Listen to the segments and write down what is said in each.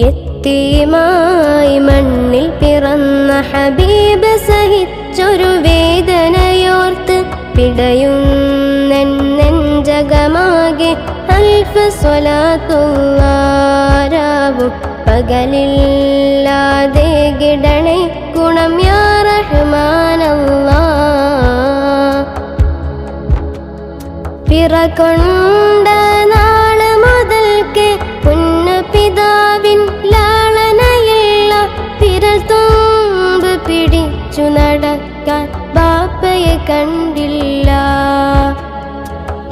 യത്തീമായി മണ്ണിൽ പിറന്ന ഹബീബ് സഹിച്ചൊരു വേദനയോർത്ത് പിടയുന്നെഞ്ചകമാകെ അൽഫ് സ്വലാത്തുല്ലാരാവും പകലില്ലാതെ കിടണേ ഗുണം യാ റഹ്മാനല്ലാഹ്. പിറകൊണ്ട നാള് മുതൽക്ക് പിതാവിൻ ലാളനയില്ല വിരൽ തുമ്പ് പിടിച്ചു നടക്കാൻ ബാപ്പയെ കണ്ടില്ല.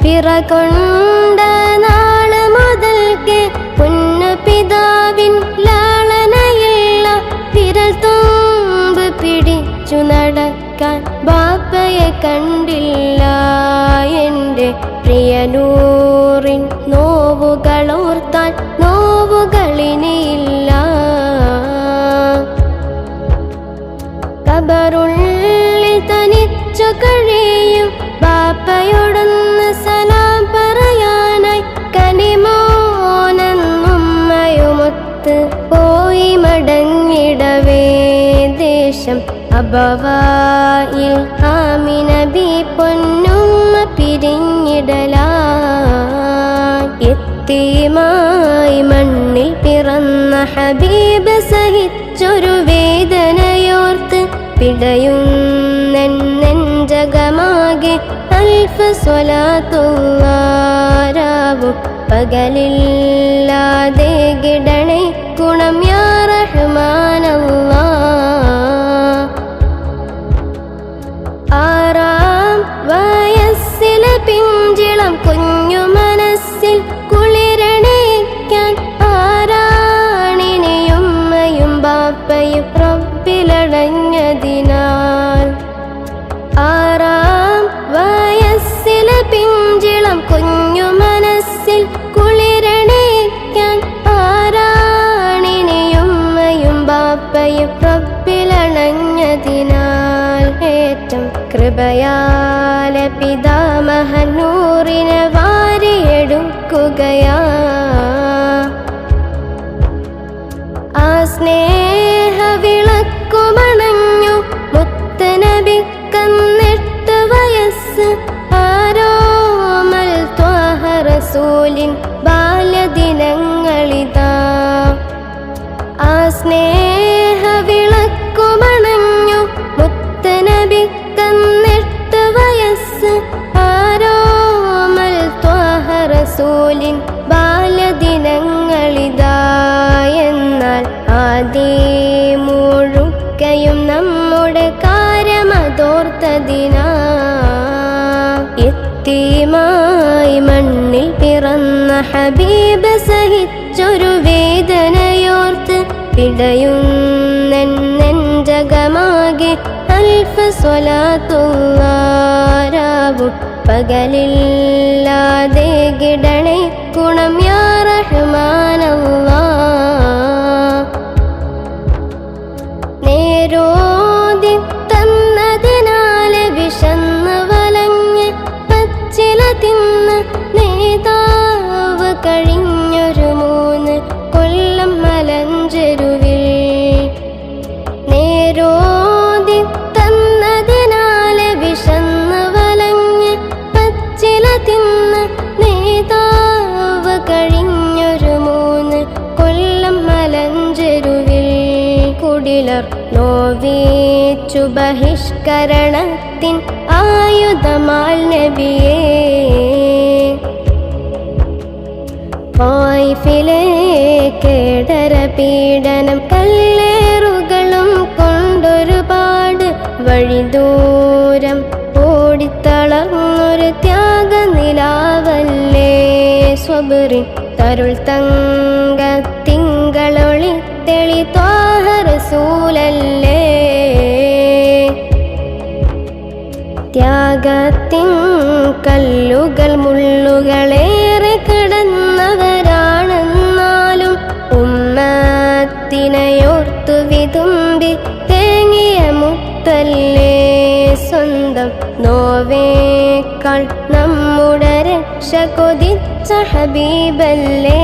പിറകൊണ്ട നാള് മുതൽക്ക് പിതാവിൻ ലാളനയില്ല വിരൽ തുമ്പ് പിടിച്ചു നടക്കാൻ ബാപ്പയെ കണ്ടില്ല. എൻ്റെ പ്രിയനൂറിൻ നോവുകളോർത്താൻ നോവുകളിനിയില്ല. ഖബറുള്ളിൽ തനിച്ചു കഴിയും ബാപ്പയോടൊന്ന് സലാം പറയാനായി കനിമോനെന്നുമ്മയുമൊത്ത് പോയി മടങ്ങിടവേ ദേശം അബവായിൽ ആമിനബി പൊന്നുമ്മ പിരിഞ്ഞിടലായി. യത്തീമായി മണ്ണിൽ പിറന്ന ഹബീബ് സഹിച്ചൊരു വേദനയോർത്ത് പിടയുന്നെഞ്ചകമാകെ അൽഫ് സ്വലാത്തുല്ലാരാവും പകലില്ലാതെ കിടണേ ഗുണം യാ റഹ്മാനല്ലാഹ്. ആറാം വയസ്സിലെ പിഞ്ചിളം കുഞ്ഞു മനസ്സിൽ കുളിരണേക്കാൻ ആരാണിനിയുമ്മയും ബാപ്പയും റബ്ബിലടഞ്ഞതിനാൽ. ആറാം വയസ്സിലെ പിഞ്ചിളം കുഞ്ഞു മനസ്സിൽ കുളിരണേക്കാൻ ആരാണിനിയുമ്മയും ബാപ്പയും റബ്ബിലണഞ്ഞതിനാൽ. ഏറ്റം കൃപയാല പിതാമഹനൂറിനെ വാരിയെടുക്കുകയാ. ആ സ്നേഹ വിളക്കുമണഞ്ഞു മുത്തനബിക്കന്നെട്ട് വയസ്സ്. ആരോമൽ ത്വാഹ റസൂലിൻ ബാല്യദിനങ്ങളിതാ. ആ സ്നേഹ വിളക്കുമണഞ്ഞു മുത്തനബിക്കന്നെട്ട് വയസ്സ്. ആരോമൽ ത്വാഹ റസൂലിൻ ബാല്യദിനങ്ങളിതാ. എന്നാൽ ആദി മുഴുക്കയും നമ്മുടെ കാര്യമതോർത്തതിനാ. യത്തീമായി മണ്ണിൽ പിറന്ന ഹബീബ് സഹിച്ചൊരു വേദനയോർത്ത് പിടയുന്നെഞ്ചകമാകെ അൽഫ് സ്വലാത്തുല്ലാരാവും പകലില്ലാതെ കിടണേ ഗുണം യാ റഹ്മാനല്ലാഹ്. നേരോതി തന്നതിനാല് വിശന്ന് വലഞ്ഞ് പച്ചില തിന്ന് നേതാവ് കഴിഞ്ഞൊരു 3 കൊല്ലം മലഞ്ചെരുവിൽ. നേരോതി തന്നതിനാല് വിശന്ന് വലഞ്ഞ് പച്ചില തിന്ന് നേതാവ് കഴിഞ്ഞൊരു 3 കൊല്ലം മലഞ്ചെരുവിൽ. കുടിലർ നോവിച്ചു ബഹിഷ്കരണത്തിൻ ആയുധമാൽ നബിയേ. ത്വായിഫിലെ കേടര പീഡനം കല്ലേറുകളും കൊണ്ടൊരുപാട് വഴിദൂരം ഓടിത്തളർന്നൊരു ത്യാഗനിലാവല്ലേ. സ്വബറിൻ തരുൾ തങ്ക തിങ്കളൊളി തെളി ത്വാഹ റസൂലല്ലേ. ത്യാഗത്തിൻ കല്ലുകൾ മുള്ളുകളേറെ കടന്നവരാണെന്നാലും ഉമ്മത്തിനെയോർത്തു വിതുമ്പി തേങ്ങിയ മുത്തല്ലേ. സ്വന്തം നോവേക്കാൾ നമ്മുടെ രക്ഷ കൊതിച്ച ഹബീബല്ലേ.